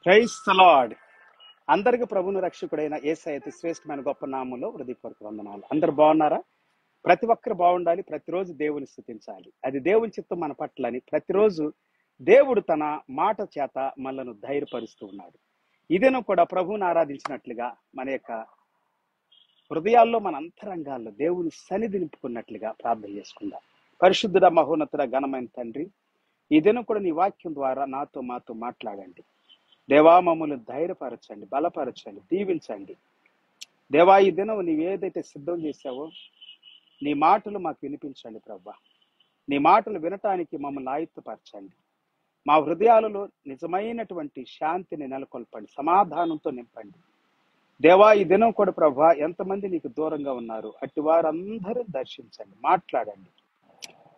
Praise the lord. అందరికి ప్రభువును రక్షకుడైన యేసయ్య అతి శ్రేష్టమైన గొప్ప నామంలో హృదయపూర్వక వందనాలు. అందరు బాగున్నారా? ప్రతి ఒక్కరు బాగుండాలి. ప్రతిరోజు దేవుని స్తుతించాలి. అది దేవుని చిత్తం మన పట్లని ప్రతిరోజు దేవుడు తన మాట చేత మనలను ధైర్యపరుస్తూ ఉన్నాడు. ఇదేనో కూడా ప్రభువుని ఆరాధించినట్లుగా మన యొక్క హృదయాల్లో, మన అంతరంగాల్లో దేవుని సన్నిధి నింపుకున్నట్లుగా ప్రార్థన చేసుకుందాం. పరిశుద్ధుడ, మహోన్నతుడ, ఘనమైన తండ్రి, ఈ దినం కూడా నీ వాక్యం ద్వారా మాతో మాట్లాడండి. దేవా, మమ్మల్ని ధైర్యపరచండి, బలపరచండి, దీవించండి. దేవా, ఈ దినం నీవు ఏదైతే సిద్ధం చేశావో నీ మాటలు మాకు వినిపించండి ప్రభా. నీ మాటలు వినటానికి మమ్మల్ని ఆయుత్తపరచండి. మా హృదయాలలో నిజమైనటువంటి శాంతిని నెలకొల్పండి, సమాధానంతో నింపండి. దేవా, ఈ దినం కూడా ప్రభా, ఎంతమంది నీకు దూరంగా ఉన్నారు అట్టి వారందరూ దర్శించండి, మాట్లాడండి.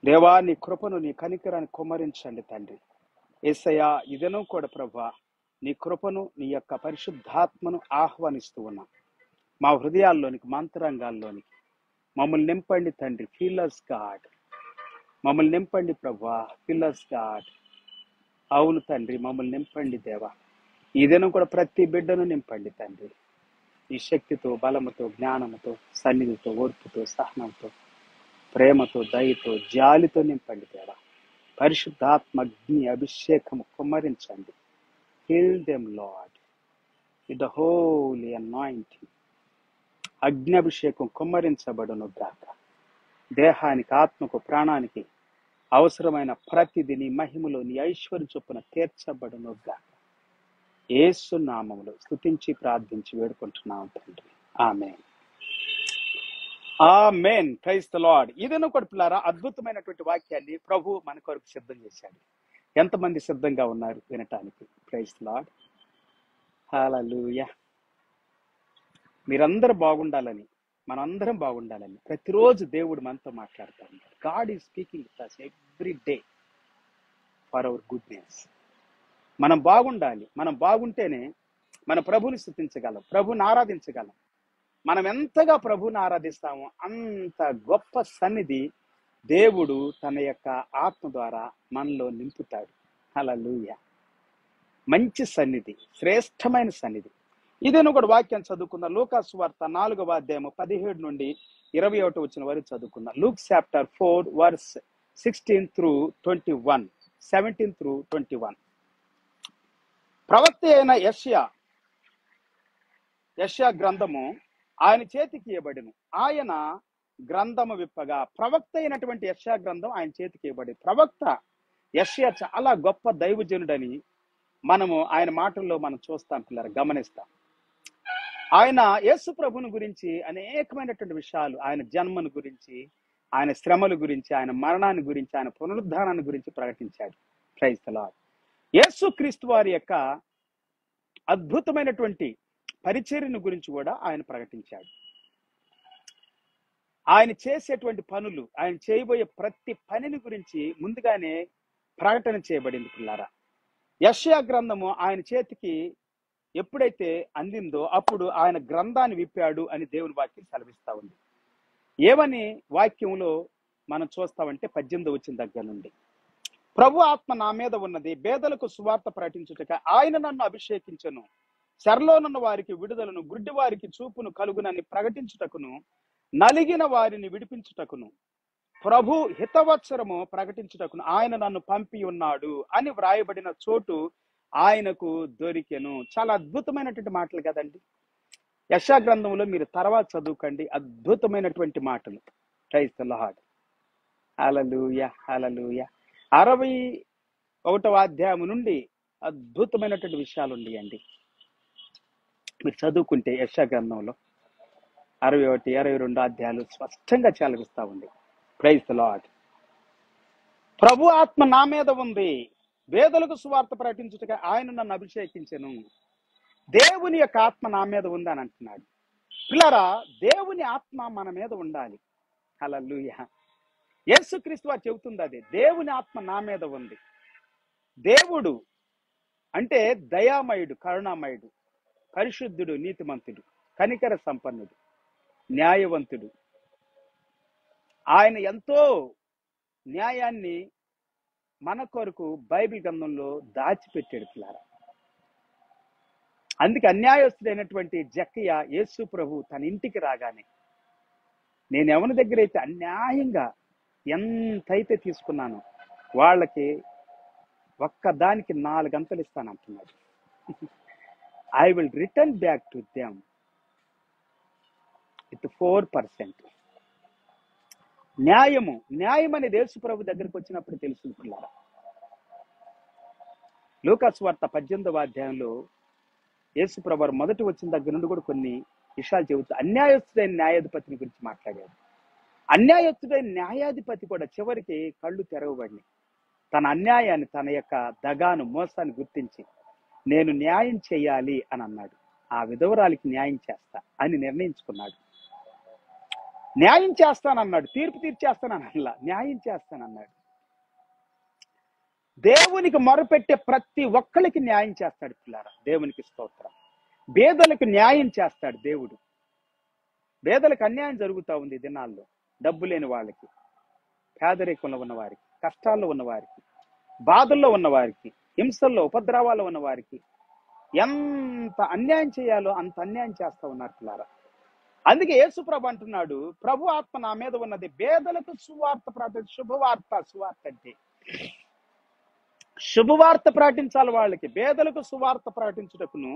దేవా, నీ కృపను, నీ కనికరాన్ని కుమ్మరించండి తండ్రి. యేసయ్యా, ఈ దినం కూడా ప్రభా, నీ కృపను, నీ యొక్క పరిశుద్ధాత్మను ఆహ్వానిస్తూ ఉన్నాం. మా హృదయాల్లోనికి, మా అంతరంగాల్లోనికి మమ్మల్ని నింపండి తండ్రి. ఫీలర్స్ గాడ్, మమ్మల్ని నింపండి ప్రభా. Feelers God. అవును తండ్రి, మమ్మల్ని నింపండి దేవా. ఈ దినం కూడా ప్రతి బిడ్డను నింపండి తండ్రి. ఈ శక్తితో, బలముతో, జ్ఞానముతో, సన్నిధితో, ఓర్పుతో, సహనంతో, ప్రేమతో, దయతో, జాలితో నింపండి దేవా. పరిశుద్ధాత్మ అగ్ని అభిషేకము కుమ్మరించండి. Fill them, Lord, with the holy anointing. అగ్ని అభిషేకం కుమ్మరించబడును గాక. దేహానికి, ఆత్మకు, ప్రాణానికి అవసరమైన ప్రతిది నీ మహిమలో, నీ ఐశ్వర్య చొప్పున తీర్చబడును గాక. యేసు నామములో స్తుతించి ప్రార్థించి వేడుకుంటున్నాం తండ్రి. Amen. Amen. Praise the Lord. ఇదేనో కూడా పిల్లారా, అద్భుతమైనటువంటి వాక్యాన్ని ప్రభు మన కొరకు సిద్ధం చేశాడు. ఎంతమంది సిద్ధంగా ఉన్నారు వినటానికి? Praise the Lord. హల్లెలూయా. మీరందరూ బాగుండాలని, మనందరం బాగుండాలని ప్రతిరోజు దేవుడు మనతో మాట్లాడుతూ ఉంటాడు. God is speaking with us every day for our goodness. మనం బాగుండాలి. మనం బాగుంటేనే మన ప్రభుని స్తుతించగలం, ప్రభుని ఆరాధించగలం. మనం ఎంతగా ప్రభుని ఆరాధిస్తామో అంత గొప్ప సన్నిధి దేవుడు తన యొక్క ఆత్మ ద్వారా మనలో నింపుతాడు. హల్లెలూయా. మంచి సన్నిధి, శ్రేష్టమైన సన్నిధి. ఇదేను కూడా వాక్యం చదువుకుందాం. లూకా సువార్త 4వ అధ్యాయము 17 నుండి 21 వచ్చిన వరకు చదువుకుందాం. Luke chapter 4 verse 16 through 21, 17 through 21. ప్రవక్త అయిన యెషయా గ్రంథము ఆయన చేతికి ఇవ్వబడిను. ఆయన గ్రంథము విప్పగా, ప్రవక్త అయినటువంటి యెషయా గ్రంథం ఆయన చేతికి ఇవ్వబడింది. ప్రవక్త యెషయా చాలా గొప్ప దైవజనుడని మనము ఆయన మాటల్లో మనం చూస్తాం పిల్లలు, గమనిస్తాం. ఆయన యేసు ప్రభుని గురించి అనేకమైనటువంటి విషయాలు, ఆయన జన్మను గురించి, ఆయన శ్రమల గురించి, ఆయన మరణాన్ని గురించి, ఆయన పునరుద్ధానాన్ని గురించి ప్రకటించాడు. Praise the lord. యేసు క్రీస్తు వారి యొక్క అద్భుతమైనటువంటి పరిచర్యను గురించి కూడా ఆయన ప్రకటించాడు. ఆయన చేసేటువంటి పనులు, ఆయన చేయబోయే ప్రతి పనిని గురించి ముందుగానే ప్రకటన చేయబడింది పిల్లారా. యెషయా గ్రంథము ఆయన చేతికి ఎప్పుడైతే అందిందో అప్పుడు ఆయన గ్రంథాన్ని విప్పాడు అని దేవుని వాక్యం సెలవిస్తా ఉంది. ఏమని వాక్యంలో మనం చూస్తామంటే 18 వచ్చిన దగ్గర నుండి, ప్రభు ఆత్మ నా మీద ఉన్నది, బేదలకు సువార్త ప్రకటించుటక ఆయన నన్ను అభిషేకించను, చెరలోనున్న వారికి విడుదలను, గుడ్డి వారికి చూపును కలుగునని ప్రకటించుటకును, నలిగిన వారిని విడిపించుటకును, ప్రభు హితవత్సరము ప్రకటించుటకును ఆయన నన్ను పంపి ఉన్నాడు అని వ్రాయబడిన చోటు ఆయనకు దొరికెను. చాలా అద్భుతమైనటువంటి మాటలు కదండి. యెషయా గ్రంథంలో మీరు తర్వాత చదువుకండి, అద్భుతమైనటువంటి మాటలు. Praise the Lord. Hallelujah, hallelujah. 61వ అధ్యాయం నుండి అద్భుతమైనటువంటి విషయాలు ఉన్నాయండి. మీరు చదువుకుంటే యెషయా గ్రంథంలో 61, 22 అధ్యాయాలు స్పష్టంగా చలవిస్తా ఉంది. Praise the lord. ప్రభు ఆత్మ నా మీద ఉంది, వేదలకు సువార్త ప్రకటించుటగా ఆయన నన్ను అభిషేకించెను. దేవుని యొక్క ఆత్మ నా మీద ఉంది అని అంటున్నాడు. పిల్లరా, దేవుని ఆత్మ మన మీద ఉండాలి. హల్లెలూయా. యేసుక్రీస్తు వారు చెబుతుంది అదే, దేవుని ఆత్మ నా మీద ఉంది. దేవుడు అంటే దయామయుడు, కరుణామయుడు, పరిశుద్ధుడు, నీతిమంతుడు, కనికర సంపన్నుడు, న్యాయవంతుడు. ఆయన ఎంతో న్యాయాన్ని మన కొరకు బైబిల్ గ్రంథంలో దాచిపెట్టాడు పిల్లారా. అందుకే అన్యాయస్తుడైనటువంటి జక్కయ్య యేసు ప్రభు తన ఇంటికి రాగానే, నేను ఎవరి దగ్గర అయితే అన్యాయంగా ఎంతైతే తీసుకున్నానో వాళ్ళకి ఒక్కదానికి 4 గంటలు ఇస్తాను అంటున్నాడు. I will return back to them with 4%. న్యాయం అనేది యేసు ప్రభు దగ్గరికి వచ్చినప్పుడు తెలుసుకున్నారా? లూకాసు వార్త 18వ అధ్యాయంలో యేసు ప్రభు మొదటి వచ్చిన దగ్గర నుండి కూడా కొన్ని విషయాలు చెబుతూ అన్యాయస్తుడైన న్యాయాధిపతిని గురించి మాట్లాడాడు. అన్యాయస్తుడైన న్యాయాధిపతి కూడా చివరికి కళ్ళు తెరవబడినాయి. తన అన్యాయాన్ని, తన యొక్క దగాను, మోసాన్ని గుర్తించి నేను న్యాయం చేయాలి అని అన్నాడు. ఆ విధవరాలికి న్యాయం చేస్తా అని నిర్ణయించుకున్నాడు. న్యాయం చేస్తానన్నాడు, తీర్పు తీర్చేస్తానన్నా, న్యాయం చేస్తానన్నాడు. దేవునికి మొరపెట్టే ప్రతి ఒక్కరికి న్యాయం చేస్తాడు పిల్లారా. దేవునికి స్తోత్రం. పేదలకు న్యాయం చేస్తాడు దేవుడు. పేదలకు అన్యాయం జరుగుతూ ఉంది ఈ దినాల్లో. డబ్బు లేని వాళ్ళకి, పేదరికంలో ఉన్నవారికి, కష్టాల్లో ఉన్నవారికి, బాధల్లో ఉన్నవారికి, హింసల్లో ఉపద్రవాల్లో ఉన్నవారికి ఎంత అన్యాయం చేయాలో అంత అన్యాయం చేస్తూ ఉన్నారు పిల్లారా. అందుకే యేసుప్రభు అంటున్నాడు, ప్రభు ఆత్మ నా మీద ఉన్నది, పేదలకు సువార్త ప్రకటించు. సువార్త అంటే శుభవార్త ప్రకటించాలి వాళ్ళకి. పేదలకు సువార్త ప్రకటించుటకును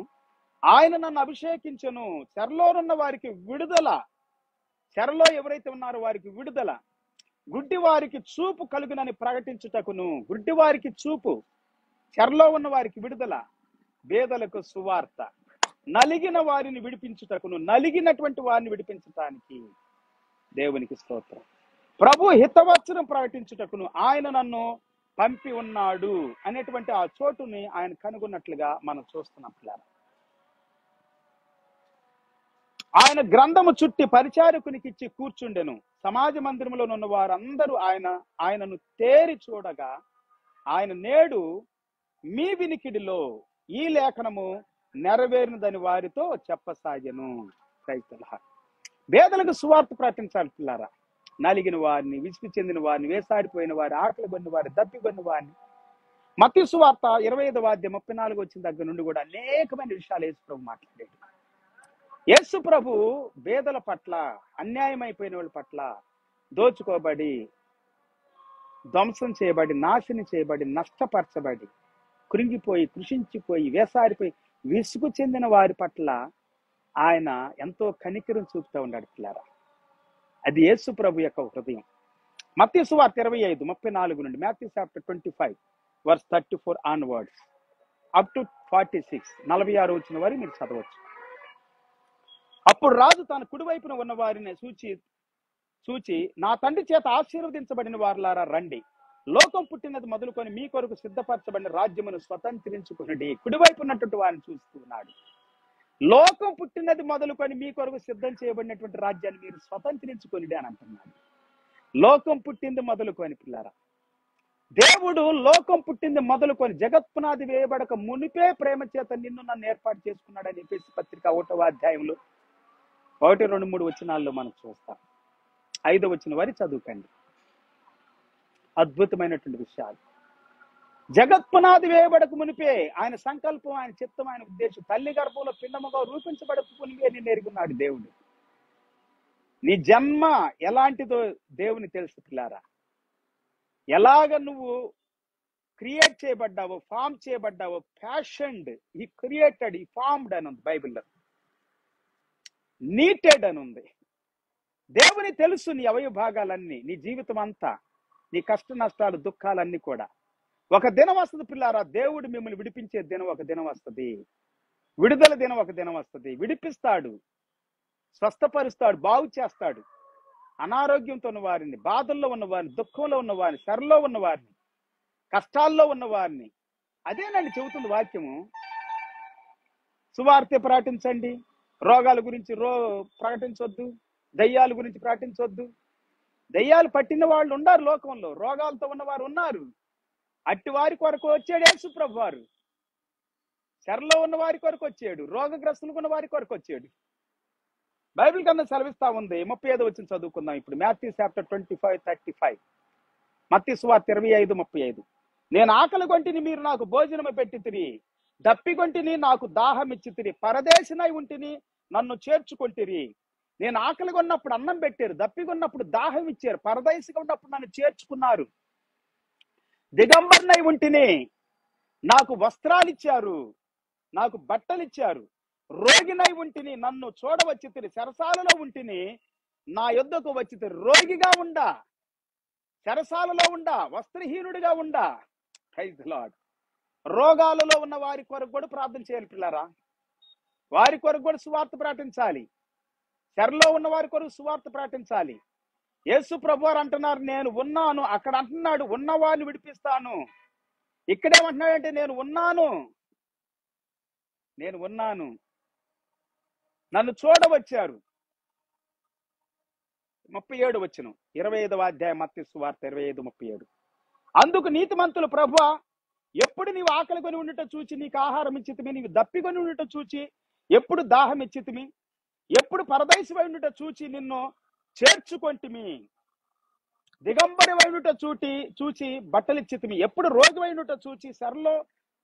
ఆయన నన్ను అభిషేకించను. చెరలోనున్న వారికి విడుదల, చెరలో ఎవరైతే ఉన్నారో వారికి విడుదల, గుడ్డి వారికి చూపు కలుగునని ప్రకటించుటకును. గుడ్డి వారికి చూపు, చెరలో ఉన్న వారికి విడుదల, పేదలకు సువార్త, నలిగిన వారిని విడిపించుటకును, నలిగినటువంటి వారిని విడిపించటానికి. దేవునికి స్తోత్రం. ప్రభు హితవచనం ప్రకటించుటకును ఆయన నన్ను పంపి ఉన్నాడు అనేటువంటి ఆ చోటుని ఆయన కనుగొన్నట్లుగా మనం చూస్తున్నాం పిల్లలు. ఆయన గ్రంథము చుట్టి పరిచారకునికి ఇచ్చి కూర్చుండెను. సమాజ మందిరంలో ఉన్న వారందరూ ఆయనను తేరి చూడగా, ఆయన నేడు మీ వినికిడిలో ఈ లేఖనము నెరవేరినదని వారితో చెప్పసాగెను. పేదలకు సువార్త ప్రకటించాలి పిల్లారా. నలిగిన వారిని, విసుగు చెందిన వారిని, వేసాడిపోయిన వారి, ఆకలి కొన్న వారి, దప్పికొన్న వారిని. మత్తయి సువార్త 25వ అధ్యాయం 34 వచ్చిన దగ్గర నుండి కూడా అనేకమైన విషయాలు యేసు ప్రభు మాట్లాడాడు. యేసు ప్రభు పేదల పట్ల, అన్యాయమైపోయిన వాళ్ళ పట్ల, దోచుకోబడి, ధ్వంసం చేయబడి, నాశనం చేయబడి, నష్టపరచబడి, కృంగిపోయి, కృషించిపోయి, వేసారిపోయి, విసుగు చెందిన వారి పట్ల ఆయన ఎంతో కనికరం చూపుతూ ఉన్నాడు పిల్లారా. అది యేసు ప్రభు యొక్క హృదయం. మత్తయి సువార్త 25:34 నుండి, Matthew chapter 25 verse 34 onwards up to 46, 46 వచ్చిన వారి మీరు చదవచ్చు. అప్పుడు రాజు తన కుడివైపున ఉన్న వారిని చూచి నా తండ్రి చేత ఆశీర్వదించబడిన వారులారా రండి, లోకం పుట్టినది మొదలుకొని మీ కొరకు సిద్ధపరచబడిన రాజ్యమును స్వతంత్రించుకునండి. కుడివైపు ఉన్నటువంటి వారిని చూస్తున్నాడు. లోకం పుట్టినది మొదలుకొని మీ కొరకు సిద్ధం చేయబడినటువంటి రాజ్యాన్ని మీరు స్వతంత్రించుకొనిడి అని అంటున్నాడు. లోకం పుట్టింది మొదలుకొని పిల్లారా. దేవుడు లోకం పుట్టింది మొదలుకొని జగత్పునాది వేయబడక మునిపే ప్రేమ చేత నిన్ను నన్ను ఏర్పాటు చేసుకున్నాడని ఎఫెసీ పత్రిక 1వ అధ్యాయంలో 1, 2, 3 వచనాల్లో మనం చూస్తాం. 5వ వచనం వారి చదువుకండి. అద్భుతమైనటువంటి విషయాలు. జగత్పునాది వేయబడక మునిపే ఆయన సంకల్పం, ఆయన చిత్తం, ఆయన ఉద్దేశం, తల్లి గర్భంలో పిండముగా రూపించబడక మునిపే నిన్ను ఎరుగున్నాడు దేవుడు. నీ జన్మ ఎలాంటిదో దేవుని తెలుసు పిల్లారా. ఎలాగ నువ్వు క్రియేట్ చేయబడ్డావో, ఫామ్ చేయబడ్డావో, ఫ్యాషన్డ్, ఈ క్రియేటెడ్, ఈ ఫార్మ్డ్ అని ఉంది బైబిల్లో, నీటెడ్ అని ఉంది. దేవుని తెలుసు నీ అవయవ భాగాలన్నీ, నీ జీవితం అంతా, నీ కష్ట నష్టాలు, దుఃఖాలన్నీ కూడా. ఒక దినం వస్తుంది పిల్లారా, దేవుడు మిమ్మల్ని విడిపించే దినం ఒక దినం వస్తుంది. విడుదల దినం ఒక దినం వస్తుంది. విడిపిస్తాడు, స్వస్థపరుస్తాడు, బాగు చేస్తాడు. అనారోగ్యంతో ఉన్న వారిని, బాధల్లో ఉన్న వారిని, దుఃఖంలో ఉన్న వారిని, శరలో ఉన్న వారిని, కష్టాల్లో ఉన్న వారిని. అదేనండి చెబుతుంది వాక్యము. సువార్త ప్రకటించండి. రోగాల గురించి ప్రకటించొద్దు, దయ్యాల గురించి ప్రకటించొద్దు. దయ్యాలు పట్టిన వాళ్ళు ఉన్నారు లోకంలో, రోగాలతో ఉన్నవారు ఉన్నారు. అట్టి వారి కొరకు వచ్చాడు యేసు ప్రభు వారు. చెరలో ఉన్న వారి కొరకు వచ్చాడు, రోగగ్రస్తులకు ఉన్న వారి కొరకు వచ్చాడు. బైబిల్ కన్నా సెలవిస్తా ఉంది. 35 వచనం చదువుకుందాం ఇప్పుడు. Matthew chapter 25:35. మత్తయి సువార్త 25:35. నేను ఆకలి కొంటిని, మీరు నాకు భోజనము పెట్టితిరి, దప్పికొంటిని, నాకు దాహం ఇచ్చితిరి. పరదేశినై ఉంటిని, నన్ను చేర్చుకొంటిరి. నేను ఆకలిగా ఉన్నప్పుడు అన్నం పెట్టారు, దప్పికొన్నప్పుడు దాహం ఇచ్చారు, పరదేశిగా ఉన్నప్పుడు నన్ను చేర్చుకున్నారు. దిగంబర్నై ఉంటిని, నాకు వస్త్రాలు ఇచ్చారు, నాకు బట్టలు ఇచ్చారు. రోగినై ఉంటిని, నన్ను చూడవచ్చితిరి. చెరసాలలో ఉంటిని, నా యొద్దకు వచ్చితిరి. రోగిగా ఉండా, చెరసాలలో ఉండా, వస్త్రహీనుడిగా ఉండా. Praise the lord. రోగాలలో ఉన్న వారి కొరకు కూడా ప్రార్థన చేయాలి పిల్లరా. వారి కొరకు కూడా సువార్త ప్రకటించాలి. చెరలో ఉన్న వారి కొరకు సువార్త ప్రకటించాలి. యేసు ప్రభువారు అంటున్నారు, నేను ఉన్నాను. అక్కడ అంటున్నాడు, ఉన్న వారిని విడిపిస్తాను. ఇక్కడేమంటున్నాడంటే, నేను ఉన్నాను, నేను ఉన్నాను, నన్ను చూడవచ్చారు. 37 వచనం, 25వ అధ్యాయం మత్తయి సువార్త 25:37. అందుకు నీతిమంతులు, ప్రభువా, ఎప్పుడు నీవు ఆకలి కొని ఉండుట చూచి నీకు ఆహారం ఇచ్చితిమి, నీవు దప్పికొని ఉండుట చూచి ఎప్పుడు దాహం ఇచ్చితిమి, ఎప్పుడు పరదేశివై ఉండుట చూచి నిన్ను చేర్చుకొంటిమి, దిగంబరి ఉండుట చూచి బట్టలిచ్చితిమి, ఎప్పుడు రోగి ఉండుట చూచి సరలో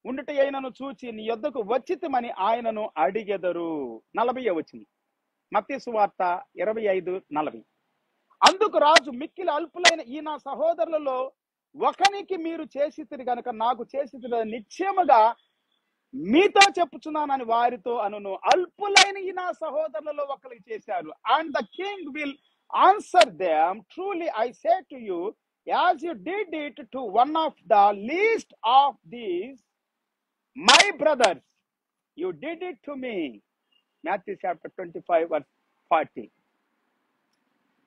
ఉండుట అయినను చూచి నీ యొద్దకు వచ్చితిమని ఆయనను అడిగెదరు. 40వ వచనం, మత్తయి సువార్త 25:40. అందుకు రాజు, మిక్కిలి అల్పులైన ఈ నా సహోదరులలో ఒకనికి మీరు చేసితిరి గనుక నాకు చేసితిరి నిశ్చయముగా మీతో చెప్పుచున్నానని వారితో అనును. అల్పులైన ఈ నా సహోదరులలో ఒకరికి చేశారు. And the king will answer them, truly I say to you, as you did it to one of the least of these my brothers, you did it to me. Matthew chapter 25 verse 40.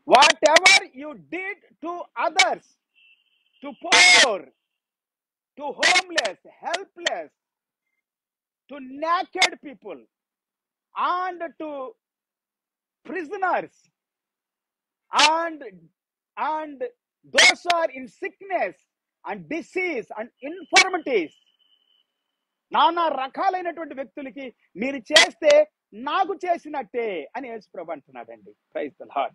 Whatever you did to others, to poor, to homeless, helpless, to naked people, and to prisoners, and those are in sickness and disease and infirmities, నానా రకాలైనటువంటి వ్యక్తులకి మీరు చేస్తే నాకు చేసినట్టే అని యేసు ప్రభు అంటున్నాడండి. Praise the lord.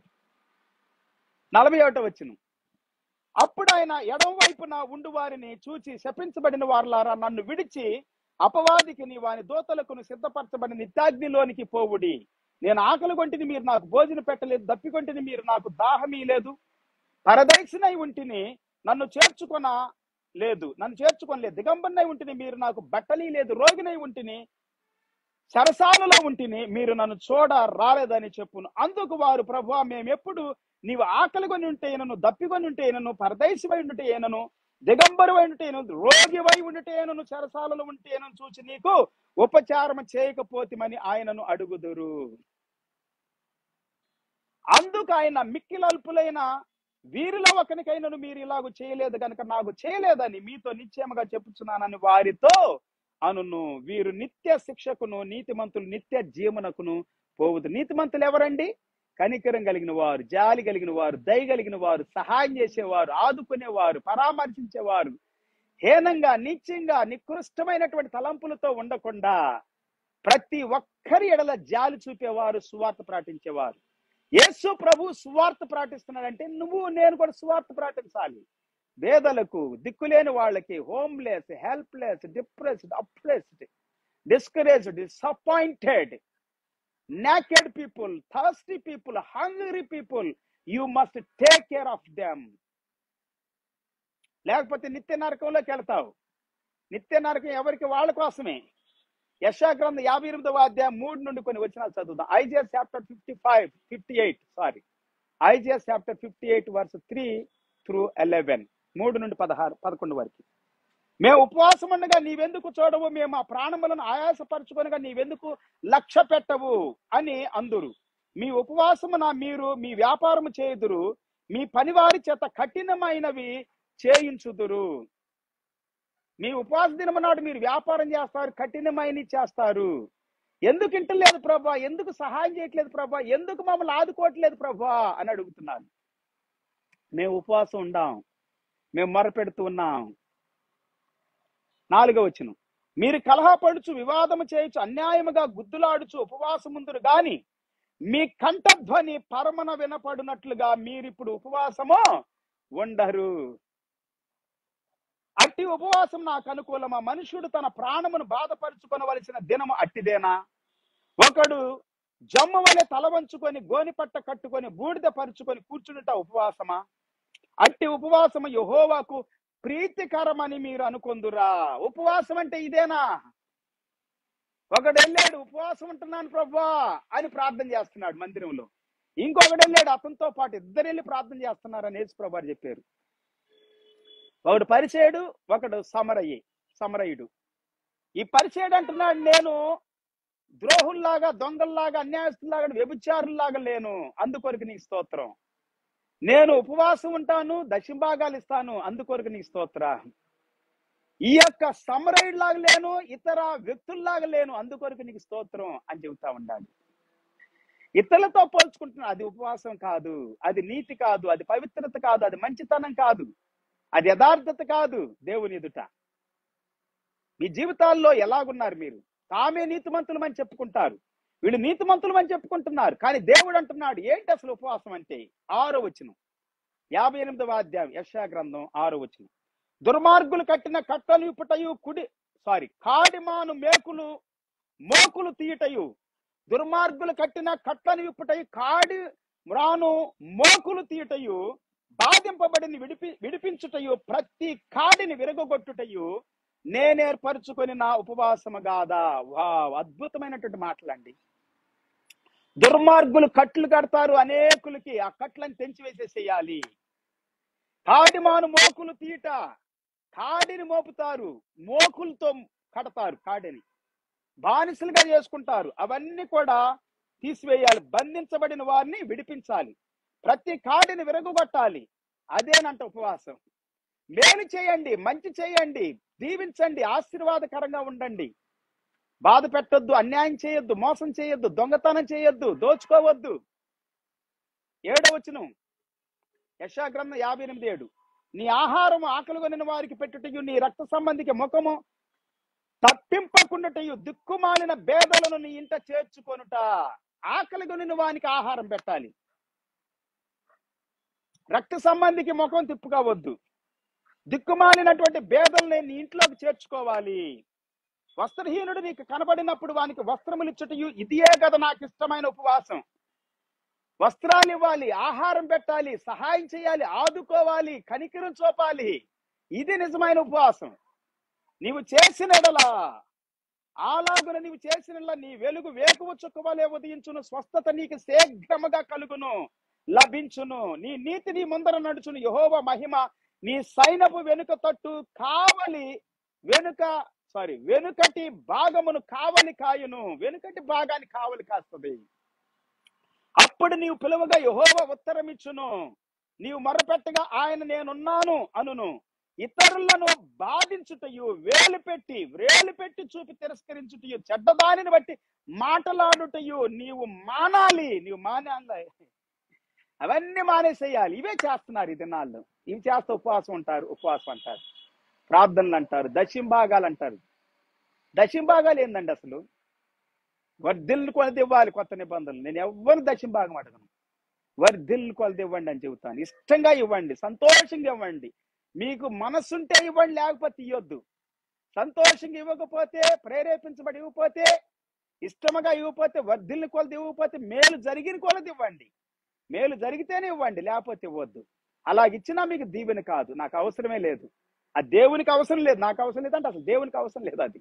41వ వచనం, అప్పుడు ఆయన ఎడమ వైపున ఉండు వారిని చూచి, శపించబడిన వారులారా, నన్ను విడిచి అపవాదికి వాని దూతలకు సిద్ధపరచబడిన నిత్యాగ్నిలోనికి పోవుడి. నేను ఆకలి కొంటిని, మీరు నాకు భోజనం పెట్టలేదు, దప్పికొంటిని, మీరు నాకు దాహమీ లేదు, పరదేశినై ఉంటిని, నన్ను చేర్చుకొనలేదు, దిగంబరినై ఉంటిని, మీరు నాకు బట్టలీ లేదు, రోగినై ఉంటిని, చెరసాలలో ఉంటిని, మీరు నన్ను చూడ రాలేదని చెప్పును. అందుకు వారు, ప్రభువా, మేమెప్పుడు నీవు ఆకలి కొని ఉంటేనను, దప్పికొని ఉంటేనను, పరదేశివై ఉంటేనను, దిగంబరువై ఉంటేనను, రోగివై ఉంటేనను, చెరసాలలో ఉంటేనను చూచి నీకు ఉపచారం చేయకపోతిమని ఆయనను అడుగుదురు. అందుకు ఆయన, మిక్కిలల్పులైన వీరిలో ఒకనికైనను మీరు ఇలాగూ చేయలేదు కనుక నాకు చేయలేదని మీతో నిశ్చయముగా చెప్పుచున్నానని వారితో అనును. వీరు నిత్య శిక్షకును, నీతిమంతులు నిత్య జీవనకును పోవుదు. నీతిమంతులు ఎవరండి? కనికరం కలిగిన వారు, జాలి కలిగిన వారు, దయ కలిగిన వారు, సహాయం చేసేవారు, ఆదుకునేవారు, పరామర్శించేవారు, హీనంగా, నీచంగా, నికృష్టమైనటువంటి తలంపులతో ఉండకుండా ప్రతి ఒక్కరి ఎడల జాలి చూపేవారు, సువార్త ప్రకటించేవారు. యేసు ప్రభు సువార్త ప్రకటిస్తున్నాడంటే నువ్వు నేను కూడా సువార్త ప్రకటించాలి. పేదలకు, దిక్కులేని వాళ్ళకి, homeless, helpless, depressed, oppressed, discouraged, disappointed, naked people, thirsty people, hungry people, you must take care of them. లేకపోతే నిత్య నరకంలోకి వెళ్తావు. నిత్య నరకం ఎవరికి? వాళ్ళ కోసమే. యెషయా గ్రంథం 58వ అధ్యాయం 3 నుండి కొన్ని వచనాలు చదువుదాం. Isaiah chapter 58 Isaiah chapter 58 verse 3 through 11, 3 నుండి 11 వరకు. మేము ఉపవాసం ఉండగా నీవెందుకు చూడవు, మేము ఆ ప్రాణములను ఆయాసపరచుకొనగా నీవెందుకు లక్ష్య పెట్టవు అని అందురు. మీ ఉపవాసమున మీరు మీ వ్యాపారము చేయుదురు, మీ పనివారి చేత కఠినమైనవి చేయించుదురు. మీ ఉపవాస దినము నాడు మీరు వ్యాపారం చేస్తారు, కఠినమైనవి చేస్తారు. ఎందుకు ఇంటలేదు ప్రభా, ఎందుకు సహాయం చేయట్లేదు ప్రభా, ఎందుకు మమ్మల్ని ఆదుకోవట్లేదు ప్రభా అని అడుగుతున్నాను. మేము ఉపవాసం ఉండాం, మేము మొరపెడుతూ ఉన్నాం. 4వ వచనం, మీరు కలహపడుచు, వివాదము చేయొచ్చు, అన్యాయముగా గుద్దులాడుచు ఉపవాసముందురు గాని మీ కంఠధ్వని పరమన వినపడినట్లుగా మీరిప్పుడు ఉపవాసము ఉండరు. అట్టి ఉపవాసం నాకు అనుకూలమా? మనుషుడు తన ప్రాణమును బాధపరుచుకొనవలసిన దినము అట్టిదేనా? ఒకడు జమ్ము వలె తల వంచుకొని గోనిపట్ట కట్టుకొని బూడిద పరుచుకొని కూర్చునుట ఉపవాసమా? అట్టి ఉపవాసము యెహోవాకు ప్రీతికరమని మీరు అనుకొందురా? ఉపవాసం అంటే ఇదేనా? ఒకడు వెళ్ళాడు, ఉపవాసం ఉంటున్నాను ప్రభువా అని ప్రార్థన చేస్తున్నాడు మందిరంలో. ఇంకొకడు వెళ్ళాడు, అతనితో పాటు ఇద్దరు వెళ్ళి ప్రార్థన చేస్తున్నారని యేసు ప్రభు వారు చెప్పారు. ఒకడు పరిసేయుడు, ఒకడు సమరయుడు. ఈ పరిసేయుడు అంటున్నాడు, నేను ద్రోహుల్లాగా, దొంగల్లాగా, అన్యాయస్తుల్లాగా, వ్యభిచారుల్లాగా లేను, అందుకొరకు నీ స్తోత్రం. నేను ఉపవాసం ఉంటాను, దశంభాగాలు ఇస్తాను, అందుకొరకు నీ స్తోత్ర. ఈ యొక్క సమరయుడిలాగా లేను, ఇతర వ్యక్తుల్లాగా లేను, అందుకొరకు నీకు స్తోత్రం అని చెబుతా ఉన్నాడు. ఇతరులతో పోల్చుకుంటున్నా, అది ఉపవాసం కాదు, అది నీతి కాదు, అది పవిత్రత కాదు, అది మంచితనం కాదు, అది యథార్థత కాదు. దేవుని ఎదుట మీ జీవితాల్లో ఎలాగున్నారు? మీరు తామే నీతిమంతులమని చెప్పుకుంటారు, వీళ్ళు నీతిమంతులమని చెప్పుకుంటున్నారు, కానీ దేవుడు అంటున్నాడు ఏంటి అసలు ఉపవాసం అంటే? 6వ వచనం, 58వ అధ్యాయం యెషయా గ్రంథం 6వ వచనం. దుర్మార్గులు కట్టిన కట్టలు ఇప్పుటయు కాడిమాను మోకులు తీయటయు. దుర్మార్గులు కట్టిన కట్టలు ఇప్పుటయు కాడి మ్రాను మోకులు తీయటయు. బాధింపబడిని విడిపించుటయు ప్రతి కాడిని విరగొట్టుటయు నేనేర్పరచుకొని నా ఉపవాసము గాదా. అద్భుతమైనటువంటి మాటలండి. దుర్మార్గులు కట్లు కడతారు, అనేకులకి ఆ కట్లను తెంచివేసేసేయాలి. కాడిమాను మోకులు తీయట, కాడిని మోపుతారు, మోకులతో కడతారు, కాడిని బానిసలుగా చేసుకుంటారు, అవన్నీ కూడా తీసివేయాలి. బంధించబడిన వారిని విడిపించాలి, ప్రతి కాడిని విరగొట్టాలి. అదేనంట ఉపవాసం. మేలు చేయండి, మంచి చేయండి, దీవించండి, ఆశీర్వాదకరంగా ఉండండి, బాధ పెట్టొద్దు, అన్యాయం చేయొద్దు, మోసం చేయొద్దు, దొంగతనం చేయొద్దు, దోచుకోవద్దు. 7వ వచనం యెషయా గ్రంథం 58:7. నీ ఆహారం ఆకలిగొనిన వారికి పెట్టుటయు, నీ రక్త సంబంధికి ముఖము తప్పింపకుండాటయు, దిక్కుమాలిన బేదలను నీ ఇంట చేర్చుకొనుట. ఆకలిగొనిన వానికి ఆహారం పెట్టాలి, రక్త సంబంధికి ముఖం తిప్పుకోవద్దు, దిక్కుమాలినటువంటి బేదల్ని నీ ఇంట్లోకి చేర్చుకోవాలి. వస్త్రహీనుడు నీకు కనబడినప్పుడు వానికి వస్త్రములు ఇచ్చుటయు ఇదియే కదా నాకు ఇష్టమైన ఉపవాసం. వస్త్రాలు ఇవ్వాలి, ఆహారం పెట్టాలి, సహాయం చేయాలి, ఆదుకోవాలి, కనికరం చూపాలి. ఇది నిజమైన ఉపవాసం. నీవు చేసినడలా అలాగున నీవు చేసిన నీ వెలుగు వేకువ చుక్కవలే ఉదయించును, స్వస్థత నీకు శీఘ్రముగా కలుగును, లభించును. నీ నీతి నీ ముందర నడుచును, యెహోవా మహిమ నీ సైన్యపు వెనుక తట్టు వెనుకటి భాగమును కావలి కాయును. వెనుకటి భాగాన్ని కావలి కాస్తుంది. అప్పుడు నీవు పిలువగా యెహోవా ఉత్తరం ఇచ్చును, నీవు మొరపెట్టగా ఆయన నేనున్నాను అనును. ఇతరులను బాధించుటయు, వేలు పెట్టి చూపి తిరస్కరించుటయు, చెడ్డదానిని బట్టి మాటలాడుటయు నీవు మానాలి. అవన్నీ మానేసేయాలి. ఇవే చేస్తున్నారు ఈ దినాల్లో. ఇవి చేస్తే ఉపవాసం అంటారు, ప్రార్థనలు అంటారు, దశంభాగాలు అంటారు. దశంభాగాలు ఏందండి అసలు? వర్ధిల్లు కొలది ఇవ్వాలి. కొత్త నిబంధనలు నేను ఎవరు దశంభాగం అడగను, వర్ధిల్లు కొలది ఇవ్వండి అని చెబుతాను. ఇష్టంగా ఇవ్వండి, సంతోషంగా ఇవ్వండి. మీకు మనసుంటే ఇవ్వండి, లేకపోతే ఇవ్వద్దు. సంతోషంగా ఇవ్వకపోతే, ప్రేరేపించబడి ఇవ్వకపోతే, ఇష్టముగా ఇవ్వకపోతే, వర్ధిల్లు కొలది ఇవ్వకపోతే, మేలు జరిగిన కొలది ఇవ్వండి. మేలు జరిగితేనే ఇవ్వండి, లేకపోతే ఇవ్వద్దు. అలాగిచ్చినా మీకు దీవెన కాదు, నాకు అవసరమే లేదు. ఆ దేవునికి అవసరం లేదు, నాకు అవసరం లేదంటే అసలు దేవునికి అవసరం లేదు అది.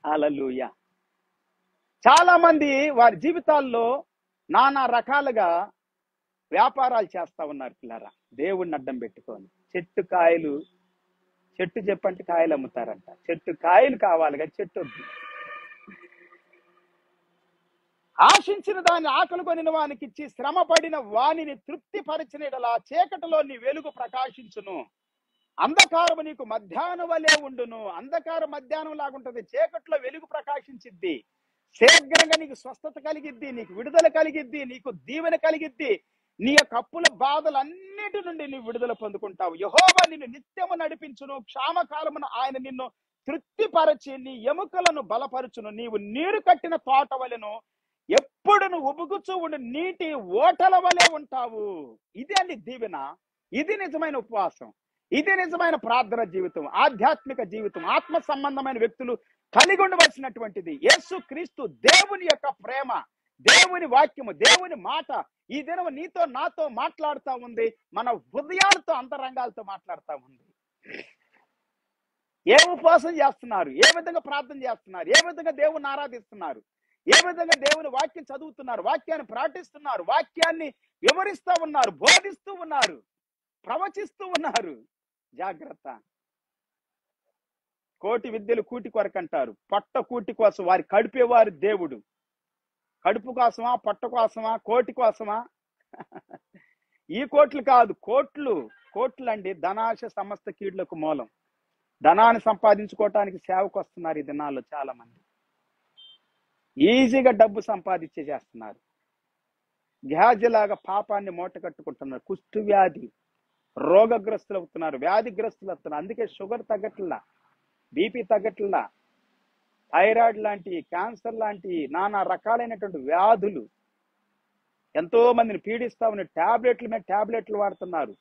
హల్లెలూయా. చాలా మంది వారి జీవితాల్లో నానా రకాలుగా వ్యాపారాలు చేస్తా ఉన్నారు పిల్లరా, దేవుణ్ణి అడ్డం పెట్టుకొని. చెట్టు చెప్పంటే కాయలు అమ్ముతారంట. చెట్టు కాయలు కావాలి కానీ చెట్టు వద్దు. ఆశించిన దాన్ని ఆకలి కొనిన వానికి ఇచ్చి శ్రమ పడిన వానిని తృప్తి పరిచినలా చీకటిలో నీ వెలుగు ప్రకాశించును. అంధకారము నీకు మధ్యాహ్నం వలె ఉండును. అంధకారం మధ్యాహ్నం లాగుంటది, చీకట్లో వెలుగు ప్రకాశించిద్ది. శీఘ్రంగా నీకు స్వస్థత కలిగిద్ది, నీకు విడుదల కలిగిద్ది, నీకు దీవెన కలిగిద్ది. నీ యొక్క అప్పుల బాధలన్నిటి నుండి నీవు విడుదల పొందుకుంటావు. యెహోవా నిన్ను నిత్యము నడిపించును, క్షామకాలమున ఆయన నిన్ను తృప్తిపరచి నీ ఎముకలను బలపరచును. నీవు నీరు కట్టిన తోట వలెను, ఎప్పుడు నువ్వు ఉబుకుచూ ఉండి నీటి ఓటల వలె ఉంటావు. ఇది అండి దీవెన, ఇది నిజమైన ఉపవాసం. ఇది నిజమైన ప్రార్థన జీవితం, ఆధ్యాత్మిక జీవితం, ఆత్మ సంబంధమైన వ్యక్తులు కలిగి ఉండవలసినటువంటిది. యేసు క్రీస్తు దేవుని యొక్క ప్రేమ, దేవుని వాక్యము, దేవుని మాట ఈ దినం నీతో నాతో మాట్లాడుతూ ఉంది. మన హృదయాలతో అంతరంగాలతో మాట్లాడుతూ ఉంది. ఏ ఉపవాసం చేస్తున్నారు, ఏ విధంగా ప్రార్థన చేస్తున్నారు, ఏ విధంగా దేవుని ఆరాధిస్తున్నారు, ఏ విధంగా దేవుని వాక్యం చదువుతున్నారు, వాక్యాన్ని ప్రకటిస్తున్నారు, వాక్యాన్ని వివరిస్తూ ఉన్నారు, బోధిస్తూ ఉన్నారు, ప్రవచిస్తూ ఉన్నారు. జాగ్రత్త. కోటి విద్యలు కూటి కొరకు అంటారు. పొట్ట కూటి కోసం వారి కడిపేవారు దేవుడు. కడుపు కోసమా, పొట్ట కోసమా, కోటి కోసమా? ఈ కోట్లు కాదు, కోట్లు. కోట్లు అండి ధనాశ సమస్త కీడులకు మూలం. ధనాన్ని సంపాదించుకోవటానికి సేవకు వస్తున్నారు ఈ దినాల్లో చాలా మంది. ఈజీగా డబ్బు సంపాదించేస్తున్నారు. గ్యాజలాగా పాపాన్ని మూట కట్టుకుంటున్నారు. కుష్టు వ్యాధి రోగగ్రస్తులు అవుతున్నారు, వ్యాధిగ్రస్తులు అవుతున్నారు. అందుకే షుగర్ తగ్గట్లా, బీపీ తగ్గట్లా, థైరాయిడ్ లాంటి, క్యాన్సర్ లాంటి నానా రకాలైనటువంటి వ్యాధులు ఎంతో మందిని పీడిస్తా ఉన్న ట్యాబ్లెట్ల మీద ట్యాబ్లెట్లు వాడుతున్నారు.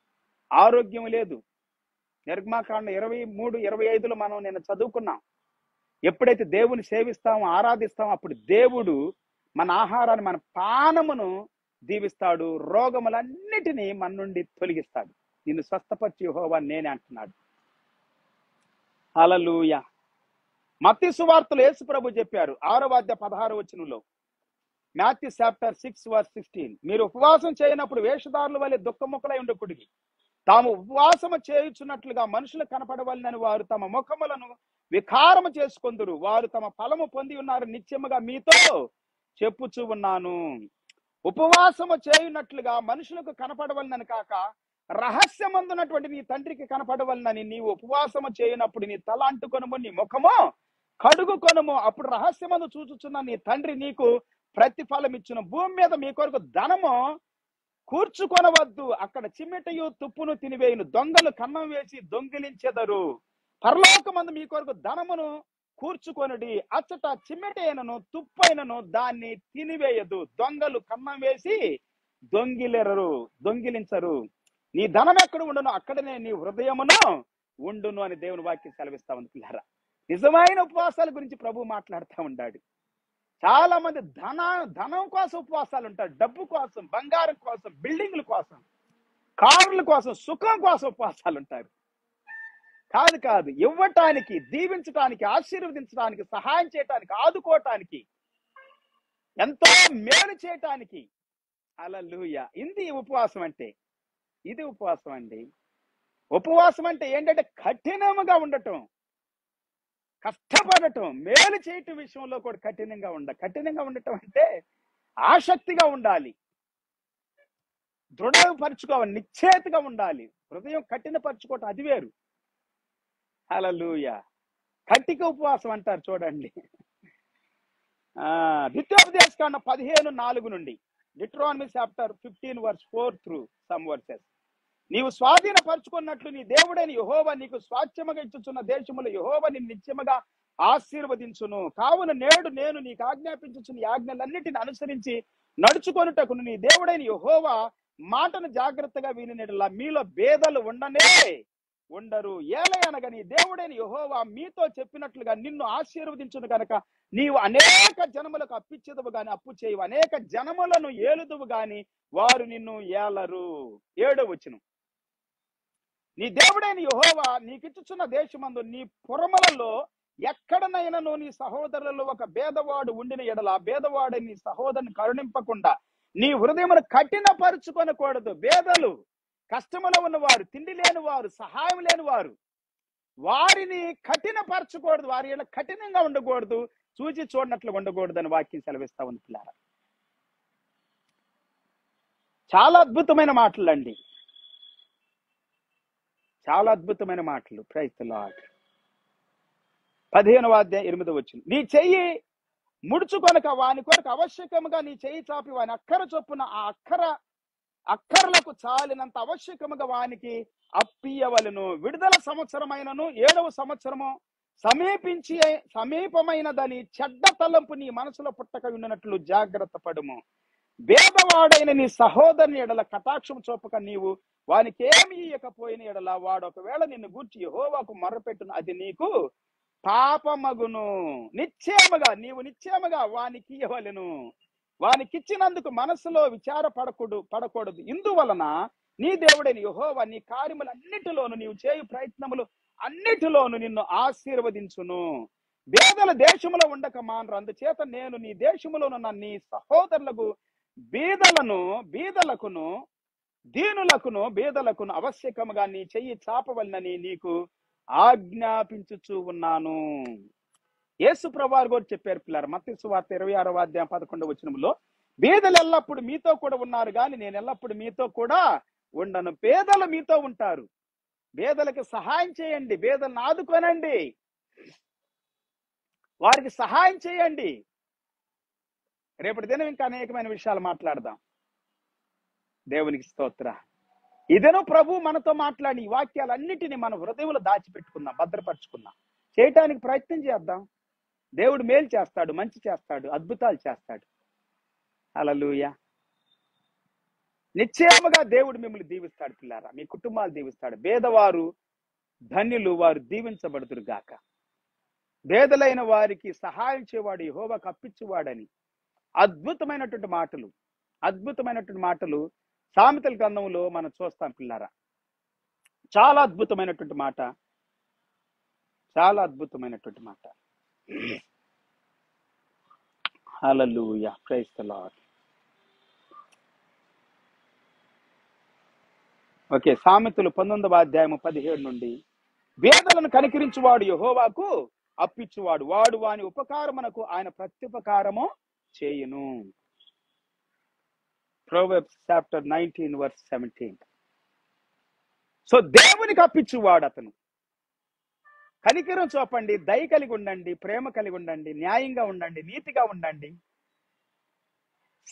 ఆరోగ్యం లేదు. నిర్గమాకాండ 23-25 మనం నేను చదువుకున్నాం. ఎప్పుడైతే దేవుని సేవిస్తామో, ఆరాధిస్తామో అప్పుడు దేవుడు మన ఆహారాన్ని, మన పానమును దీవిస్తాడు, రోగములన్నిటినీ మన నుండి తొలగిస్తాడు. నిన్ను స్వస్థపరిచి యెహోవా నేనే అంటున్నాడు. హల్లెలూయా. మత్తయి సువార్తలో యేసు ప్రభు చెప్పారు 6:16 మాథ్యూ చాప్టర్ 6:16, మీరు ఉపవాసం చేయనప్పుడు వేషధారుల వలె దుఃఖముఖులై ఉండకూడదు. తాము ఉపవాసము చేయుచున్నట్లుగా మనుషులు కనపడవలనని వారు తమ ముఖములను వికారము చేసుకొందురు. వారు తమ ఫలము పొంది ఉన్నారు నిత్యముగా మీతో చెప్పుచూ ఉన్నాను. ఉపవాసము చేయున్నట్లుగా మనుషులకు కనపడవలనని కాక రహస్యమందున్నటువంటి నీ తండ్రికి కనపడవలనని నీవు ఉపవాసము చేయనప్పుడు నీ తల అంటుకొనుము, నీ ముఖము కడుగుకొనుము. అప్పుడు రహస్యమందు చూచుచున్న నీ తండ్రి నీకు ప్రతిఫలం ఇచ్చును. భూమి మీద మీ కొరకు ధనము కూర్చుకొనవద్దు, అక్కడ చిమ్మెటయు తుప్పును తినివేయును, దొంగలు కన్నం వేసి దొంగిలించెదరు. పరలోకమందు మీ కొరకు ధనమును కూర్చుకొనుడి, అచ్చట చిమ్మెటైనను తుప్పైనను దాన్ని తినివేయదు, దొంగలు కన్నం వేసి దొంగిలించరు. నీ ధనం ఎక్కడ ఉండును అక్కడనే నీ హృదయమును ఉండును అని దేవుని వాక్యం సెలవిస్తా ఉంది. పిల్లరా, నిజమైన ఉపవాసాల గురించి ప్రభు మాట్లాడుతూ ఉన్నాడు. చాలా మంది ధనం కోసం ఉపవాసాలు ఉంటారు. డబ్బు కోసం, బంగారం కోసం, బిల్డింగ్ల కోసం, కార్ల కోసం, సుఖం కోసం ఉపవాసాలు ఉంటారు. కాదు, ఇవ్వటానికి, దీవించటానికి, ఆశీర్వదించడానికి, సహాయం చేయటానికి, ఆదుకోవటానికి, ఎంతో మేలు చేయటానికి. హల్లెలూయా. ఇది ఉపవాసం అంటే. ఇది ఉపవాసం అండి. ఉపవాసం అంటే ఏంటంటే కఠినముగా ఉండటం, కష్టపడటం, మేలు చేయటం విషయంలో కూడా కఠినంగా ఉండటం అంటే ఆసక్తిగా ఉండాలి, దృఢపరచుకోవాలి, నిశ్చేతగా ఉండాలి. హృదయం కఠినపరచుకోవటం అది వేరు. హల్లెలూయా. కటిక ఉపవాసం అంటారు చూడండి. ద్వితీయోపదేశకాండం 15:4 డిట్రానమీ చాప్టర్ 15:4 నీవు స్వాధీనపరచుకున్నట్లు నీ దేవుడైన యెహోవా నీకు స్వాస్థ్యముగా ఇచ్చుచున్న దేశములో యెహోవా నిన్ను నిత్యముగా ఆశీర్వదించును. కావున నేడు నేను నీకు ఆజ్ఞాపించుచున్న ఆజ్ఞలన్నిటిని అనుసరించి నడుచుకొనుటకును నీ దేవుడైన యెహోవా మాటను జాగ్రత్తగా వినినట్లా మీలో భేదాలు ఉండరు. ఏలయనగా నీ దేవుడైన యెహోవా మీతో చెప్పినట్లుగా నిన్ను ఆశీర్వదించును కనుక నీవు అనేక జనములకు అప్పిచ్చేదవు గాని అప్పు చేయవు, అనేక జనములను ఏలుదువు గాని వారు నిన్ను ఏలరు. 7వ వచనం, నీ దేవుడైన యెహోవా నీకిచ్చుచున్న దేశమందు నీ పురములలో ఎక్కడనైనాను నీ సహోదరులలో ఒక భేదవాడు ఉండిన ఎడల భేదవాడు నీ సహోదరుని కరుణింపకుండా నీ హృదయమును కఠినపరుచుకొనకూడదు. భేదలు, కష్టములో ఉన్నవారు, తిండి లేని వారు, సహాయం లేని వారు, వారిని కఠినపరచకూడదు, వారి ఇలా కఠినంగా ఉండకూడదు, చూచి చూడనట్లు ఉండకూడదు అని వాక్యం సెలవిస్తా ఉంది. పిల్లారా, చాలా అద్భుతమైన మాటలు అండి, చాలా అద్భుతమైన మాటలు. Praise the lord. 15:8 నీ చెయ్యి ముడుచుకొనక వాని కొరకు అవశ్యకముగా నీ చెయ్యి చాపి వాని అక్కర చొప్పున ఆ అక్కర్లకు చాలినంత అవశ్యకముగా వానికి అప్పియవలను. విడుదల సంవత్సరమైనను 7వ సంవత్సరము సమీపమైనదని చెడ్డ తలంపు నీ మనసులో పుట్టక ఉన్నట్లు జాగ్రత్త పడుము. భేదవాడైన నీ సహోదరుని ఎడల కటాక్షం చూపక నీవు వానికి ఏమి ఇయ్యకపోయిన ఎడల వాడు ఒకవేళ నిన్ను గూర్చి యెహోవాకు మొర్రపెట్టును, అది నీకు పాపమగును. నిశ్చయముగా వానికి ఇవ్వవలెను. వానికిచ్చినందుకు మనసులో పడకూడదు. ఇందువలన నీ దేవుడైన యెహోవా నీ కార్యములన్నిటిలోను నీవు చేయు ప్రయత్నములు అన్నిటిలోను నిన్ను ఆశీర్వదించును. బేదల దేశములో ఉండక మానరు. అందుచేత నేను నీ దేశములోనున్న నీ సహోదరులకు బీదలకును బీదలకును అవశ్యకముగా నీ చెయ్యి చాపవలనని నీకు ఆజ్ఞాపించుచూ ఉన్నాను. యేసు ప్రభువారు కూడా చెప్పారు పిల్లలు, మత్తయి సువార్త 26వ అధ్యాయం 11వ వచనంలో, బీదలు ఎల్లప్పుడు మీతో కూడా ఉన్నారు కానీ నేను ఎల్లప్పుడు మీతో కూడా ఉండను. పేదలు మీతో ఉంటారు. బేదలకు సహాయం చేయండి, బేదలను ఆదుకోనండి, వారికి సహాయం చేయండి. రేపటి దినం ఇంకా అనేకమైన విషయాలు మాట్లాడదాం. దేవునికి స్తోత్ర. ఇదేనో ప్రభు మనతో మాట్లాడి ఈ వాక్యాలన్నిటినీ మన హృదయంలో దాచిపెట్టుకుందాం, భద్రపరుచుకుందాం, చేయటానికి ప్రయత్నం చేద్దాం. దేవుడు మేలు చేస్తాడు, మంచి చేస్తాడు, అద్భుతాలు చేస్తాడు. హల్లెలూయా. నిశ్చయముగా దేవుడు మిమ్మల్ని దీవిస్తాడు పిల్లారా, మీ కుటుంబాలు దీవిస్తాడు. భేదవారు ధన్యులు, వారు దీవించబడుదురు గాక. భేదలైన వారికి సహాయం చేయవాడు యెహోవాకు అప్పించువాడని అద్భుతమైనటువంటి మాటలు సామెతల గ్రంథంలో మనం చూస్తాం పిల్లారా. చాలా అద్భుతమైనటువంటి మాట. హల్లెలూయా, ప్రైజ్ ది లార్డ్. ఓకే, సామెతలు 19వ అధ్యాయం 17 నుండి, భేదలను కనికరించువాడు యెహోవాకు అప్పించువాడు, వాడు వాని ఉపకారమునకు ఆయన ప్రత్యుపకారము చేయును. Proverbs chapter 19 verse 17. సో దేవునికి అప్పించువాడు అతను. కనికరం చూపండి, దయ కలిగి ఉండండి, ప్రేమ కలిగి ఉండండి, న్యాయంగా ఉండండి, నీతిగా ఉండండి,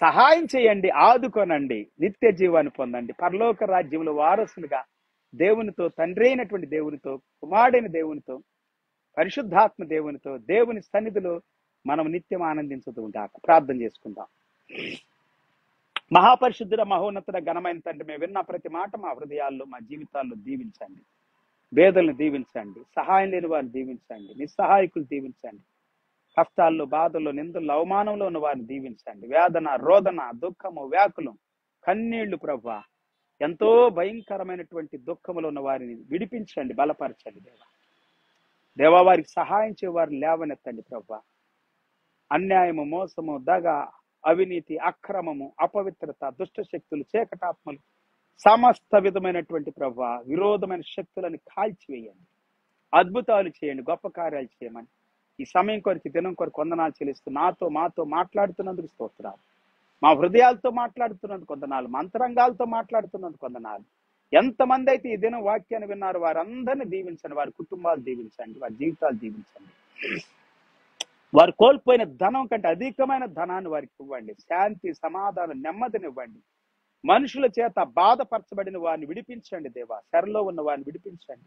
సహాయం చేయండి, ఆదుకోనండి, నిత్య జీవాన్ని పొందండి, పరలోక రాజ్యంలో వారసులుగా దేవునితో, తండ్రి అయినటువంటి దేవునితో, కుమారుడైన దేవునితో, పరిశుద్ధాత్మ దేవునితో, దేవుని సన్నిధిలో మనం నిత్యం ఆనందించుతూ ఉంటాం. ప్రార్థన చేసుకుందాం. మహాపరిశుద్ధుడ, మహోన్నతుడ, ఘనమైన తండ్రి, మేము విన్న ప్రతి మాట మా హృదయాల్లో, మా జీవితాల్లో దీవించండి. పేదలను దీవించండి, సహాయం లేని వారిని దీవించండి, నిస్సహాయకులు దీవించండి, కష్టాల్లో, బాధల్లో, నిందల్లో, అవమానంలో ఉన్న వారిని దీవించండి. వేదన, రోదన, దుఃఖము, వ్యాకులం, కన్నీళ్లు ప్రభువా, ఎంతో భయంకరమైనటువంటి దుఃఖములో ఉన్న వారిని విడిపించండి, బలపరచండి దేవా. వారికి సహాయం చే వారిని లేవనెత్తండి ప్రభువా. అన్యాయము, మోసము, దగ, అవినీతి, అక్రమము, అపవిత్రత, దుష్ట శక్తులు, చీకటాత్మలు, సమస్త విధమైనటువంటి ప్రభువా విరోధమైన శక్తులను కాల్చివేయండి, అద్భుతాలు చేయండి, గొప్ప కార్యాలు చేయమని ఈ సమయం కొరకు, దినం కొరకు వందనాలు చెల్లిస్తూ మాతో మాట్లాడుతున్నందుకు స్తోత్రాలు. మా హృదయాలతో మాట్లాడుతున్నందుకు వందనాలు, మా అంతరంగాలతో మాట్లాడుతున్నందుకు వందనాలు. ఎంతమంది అయితే ఈ దినం వాక్యాన్ని విన్నారు వారందరినీ దీవించండి, వారి కుటుంబాలు దీవించండి, వారి జీవితాలు దీవించండి. వారు కోల్పోయిన ధనం కంటే అధికమైన ధనాన్ని వారికి ఇవ్వండి. శాంతి, సమాధానం, నెమ్మదినివ్వండి. మనుషుల చేత బాధపరచబడిన వారిని విడిపించండి దేవా. శరలో ఉన్న వారిని విడిపించండి,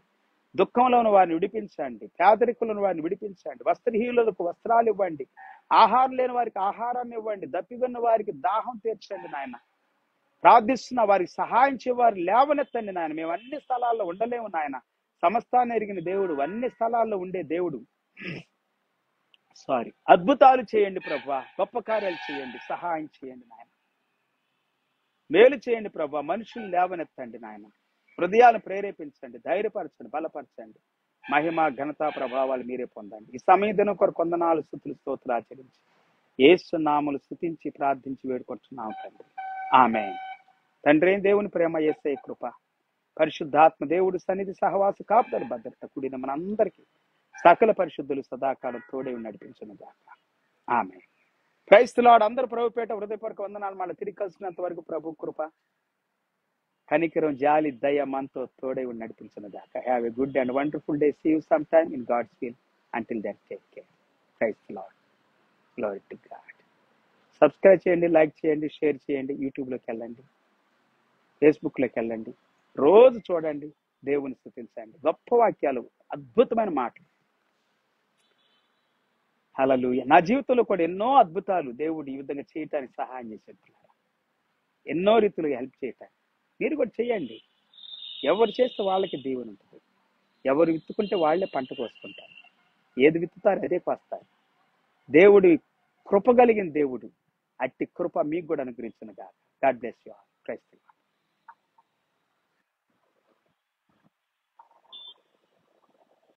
దుఃఖంలో ఉన్న వారిని విడిపించండి, పేదరికులను వారిని విడిపించండి, వస్త్రహీనులకు వస్త్రాలు ఇవ్వండి, ఆహారం లేని వారికి ఆహారాన్ని ఇవ్వండి, దప్పిగొన్న వారికి దాహం తీర్చండి నాయన. ప్రార్థిస్తున్న వారికి సహాయం చేయవారు లేవనెత్తండి నాయన. మేము అన్ని స్థలాల్లో ఉండలేము నాయన. సమస్తాన్ని ఎరిగిన దేవుడు, అన్ని స్థలాల్లో ఉండే దేవుడు. అద్భుతాలు చేయండి ప్రభువా, గొప్ప కార్యాలు చేయండి, సహాయం చేయండి నాయన. మేలు చేయండి ప్రభువా, మనుషులు లేవనెత్తండి నాయన. హృదయాలను ప్రేరేపించండి, ధైర్యపరచండి, బలపరచండి. మహిమ, ఘనత, ప్రభావాలు మీరే పొందండి. ఈ సమయం దినం కొరకు వందనాలు, స్తుతులు, స్తోత్రాలు ఆచరించి యేసు నామములు స్తుతించి ప్రార్థించి వేడుకొంటున్నాం తండ్రి. ఆమేన్. తండ్రి దేవుని ప్రేమ, యేసయ్య కృప, పరిశుద్ధాత్మ దేవుడు సన్నిధి, సహవాస, కాపుదల, భద్రత కూడిన మనందరికీ సకల పరిశుద్ధులు సదాకాలం తోడే నడిపించును గాక. ఆమేన్. Praise the Lord. అందరూ ప్రభుపేట హృదయపూర్వక వందనాలు. మళ్ళీ తిరిగి కలిసినంత వరకు ప్రభు కృప, కనికరం, జాలి, దయ మనతో తోడే నడిపించును గాక. Have a good and wonderful day. See you some time in God's will. Until then take care. Praise the Lord. Glory to God. Subscribe చేయండి, లైక్ చేయండి, షేర్ చేయండి. యూట్యూబ్లోకి వెళ్ళండి, ఫేస్బుక్లోకి వెళ్ళండి, రోజు చూడండి, దేవుని స్తుతించండి. గొప్ప వాక్యాలు, అద్భుతమైన మాటలు. హల్లెలూయా. నా జీవితంలో కూడా ఎన్నో అద్భుతాలు దేవుడు ఈ విధంగా చేయటానికి సహాయం చేశాడు. ఎన్నో రీతులుగా హెల్ప్ చేయటానికి మీరు కూడా చేయండి. ఎవరు చేస్తే వాళ్ళకి దీవెన ఉంటుంది. ఎవరు విత్తుకుంటే వాళ్ళే పంట కోసుకుంటారు. ఏది విత్తుతారు అదే కోస్తారు. దేవుడి కృప కలిగిన దేవుడు అట్టి కృప మీకు కూడా అనుగ్రహించును గాక. God bless you.